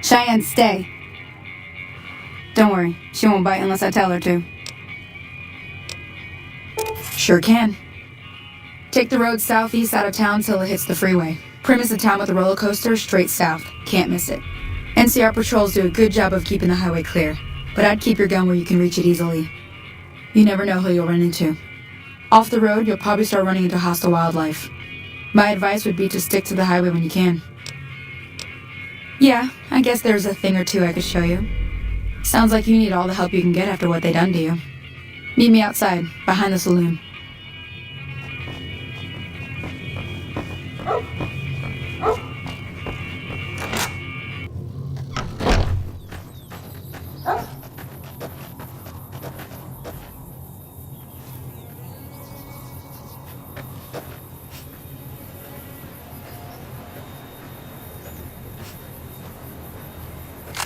Cheyenne, stay. Don't worry, she won't bite unless I tell her to. Sure can. Take the road southeast out of town till it hits the freeway. Primm is the town with the roller coaster straight south. Can't miss it. NCR patrols do a good job of keeping the highway clear, but I'd keep your gun where you can reach it easily. You never know who you'll run into. Off the road, you'll probably start running into hostile wildlife. My advice would be to stick to the highway when you can. Yeah, I guess there's a thing or two I could show you. Sounds like you need all the help you can get after what they done to you. Meet me outside, behind the saloon.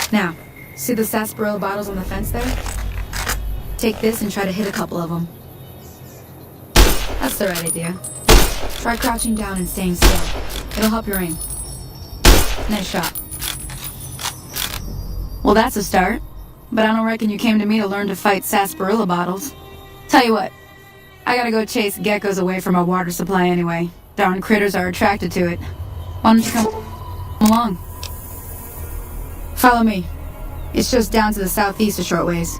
Now, see the sarsaparilla bottles on the fence there? Take this and try to hit a couple of them. That's the right idea. Try crouching down and staying still. It'll help your aim. Nice shot. Well, that's a start. But I don't reckon you came to me to learn to fight sarsaparilla bottles. Tell you what, I gotta go chase geckos away from our water supply anyway. Darn critters are attracted to it. Why don't you come along? Follow me. It's just down to the southeast a short ways.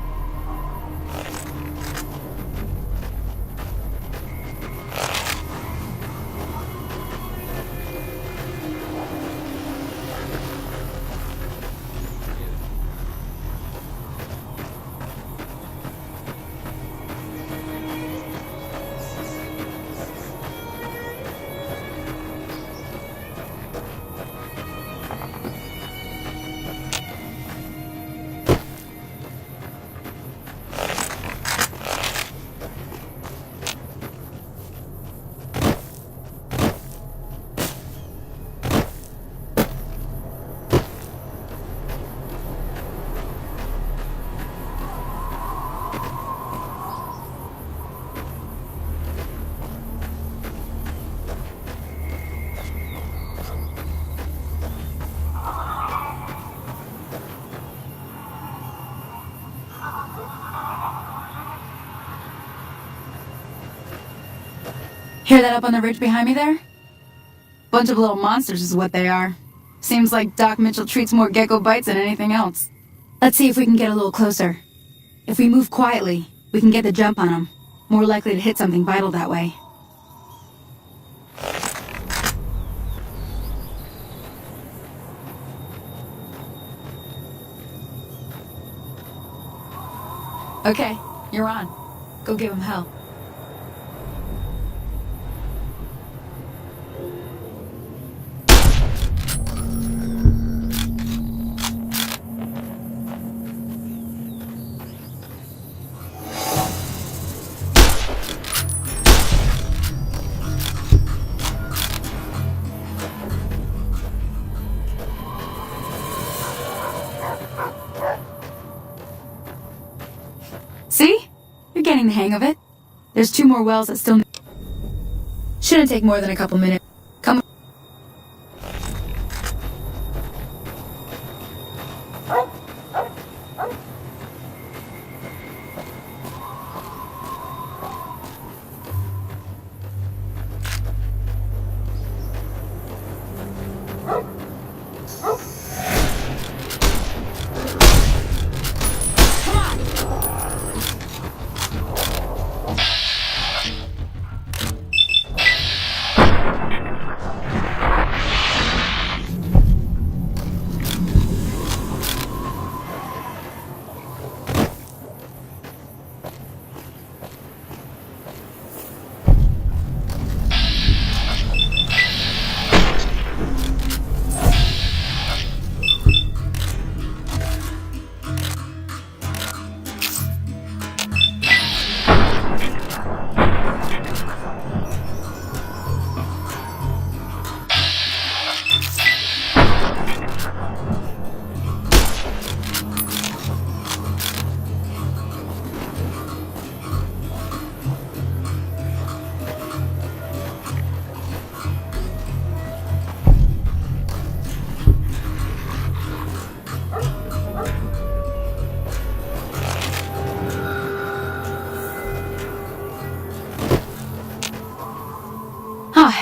Hear that up on the ridge behind me there? Bunch of little monsters is what they are. Seems like Doc Mitchell treats more gecko bites than anything else. Let's see if we can get a little closer. If we move quietly, we can get the jump on them. More likely to hit something vital that way. Okay, you're on. Go give him hell. See? You're getting the hang of it. There's 2 more wells that still... Shouldn't take more than a couple minutes. Come on.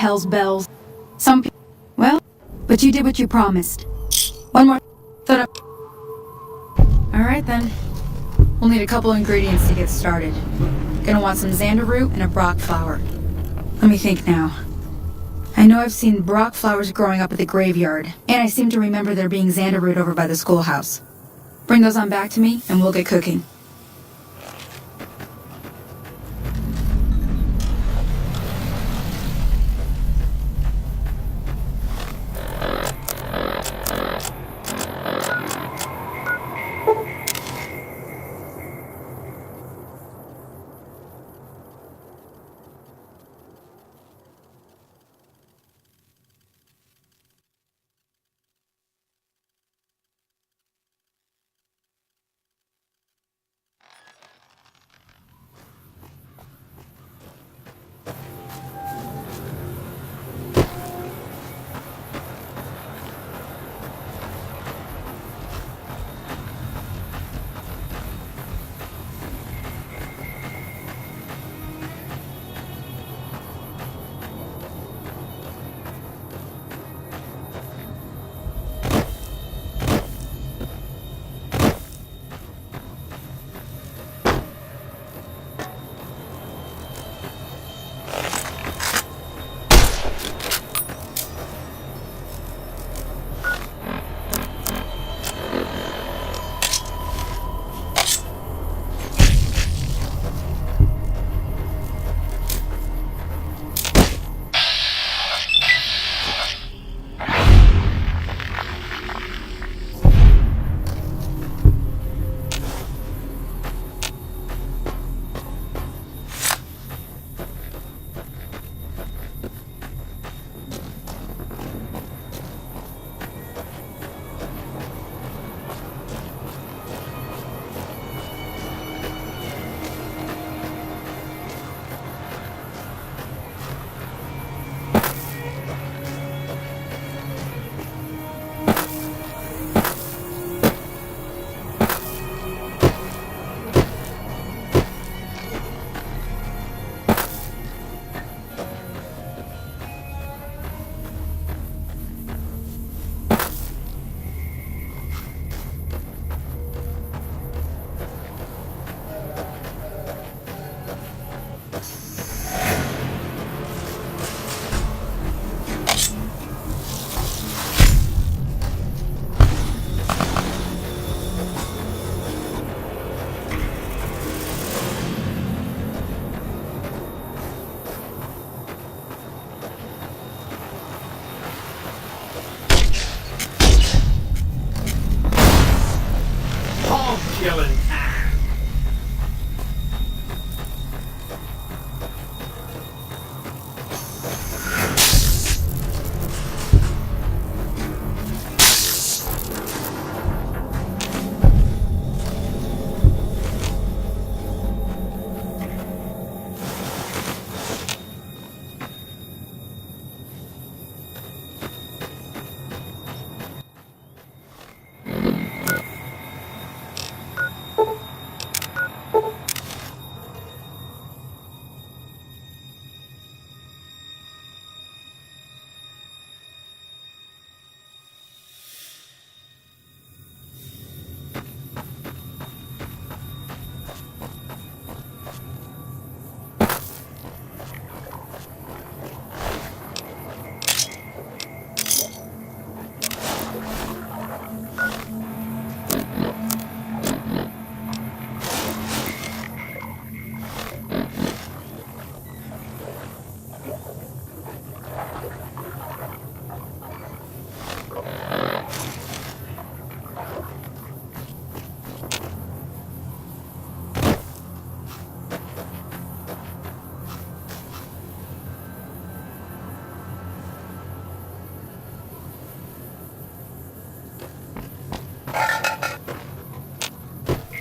hell's bells. Some people... Well, but you did what you promised. One more... Thought up... Alright then. We'll need a couple ingredients to get started. Gonna want some xander root and a brock flower. Let me think now. I know I've seen brock flowers growing up at the graveyard, and I seem to remember there being xander root over by the schoolhouse. Bring those on back to me, and we'll get cooking.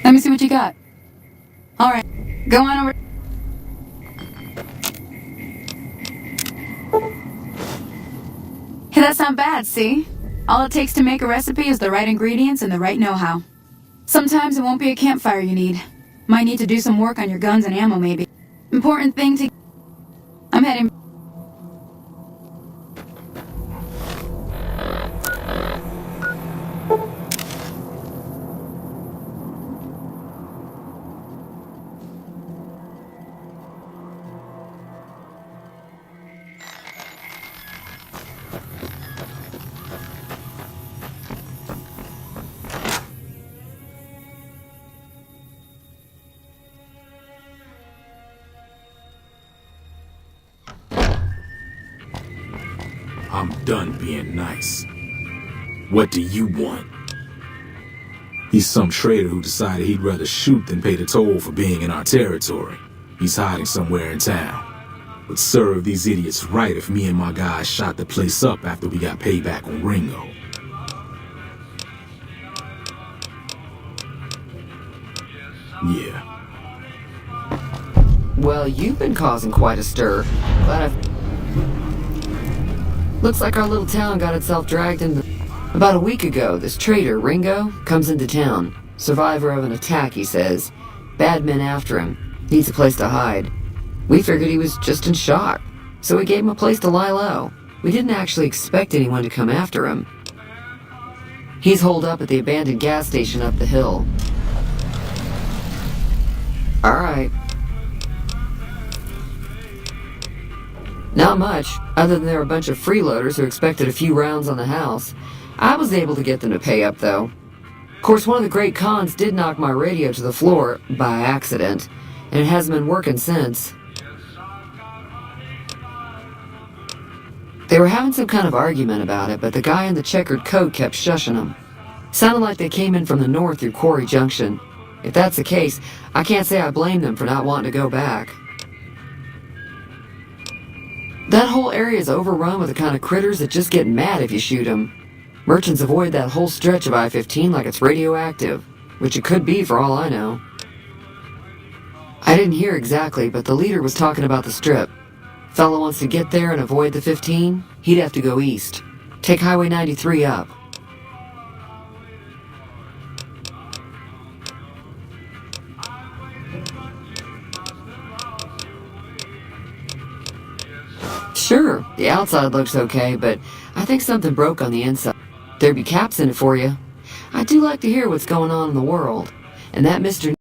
Let me see what you got. Alright, go on over. Hey, that's not bad, see? All it takes to make a recipe is the right ingredients and the right know-how. Sometimes it won't be a campfire you need. Might need to do some work on your guns and ammo, maybe. Important thing to... I'm heading... I'm done being nice. What do you want? He's some traitor who decided he'd rather shoot than pay the toll for being in our territory. He's hiding somewhere in town. Would serve these idiots right if me and my guys shot the place up after we got payback on Ringo. Yeah. Well, you've been causing quite a stir. Looks like our little town got itself dragged into... About a week ago, this traitor, Ringo, comes into town. Survivor of an attack, he says. Bad men after him. Needs a place to hide. We figured he was just in shock, so we gave him a place to lie low. We didn't actually expect anyone to come after him. He's holed up at the abandoned gas station up the hill. Alright. Not much, other than there were a bunch of freeloaders who expected a few rounds on the house. I was able to get them to pay up, though. Of course, one of the great cons did knock my radio to the floor, by accident, and it hasn't been working since. They were having some kind of argument about it, but the guy in the checkered coat kept shushing them. Sounded like they came in from the north through Quarry Junction. If that's the case, I can't say I blame them for not wanting to go back. That whole area is overrun with the kind of critters that just get mad if you shoot them. Merchants avoid that whole stretch of I-15 like it's radioactive, which it could be for all I know. I didn't hear exactly, but the leader was talking about the strip. Fella wants to get there and avoid the 15, he'd have to go east. Take Highway 93 up. Sure, the outside looks okay, but I think something broke on the inside. There'd be caps in it for you. I do like to hear what's going on in the world. And that Mr.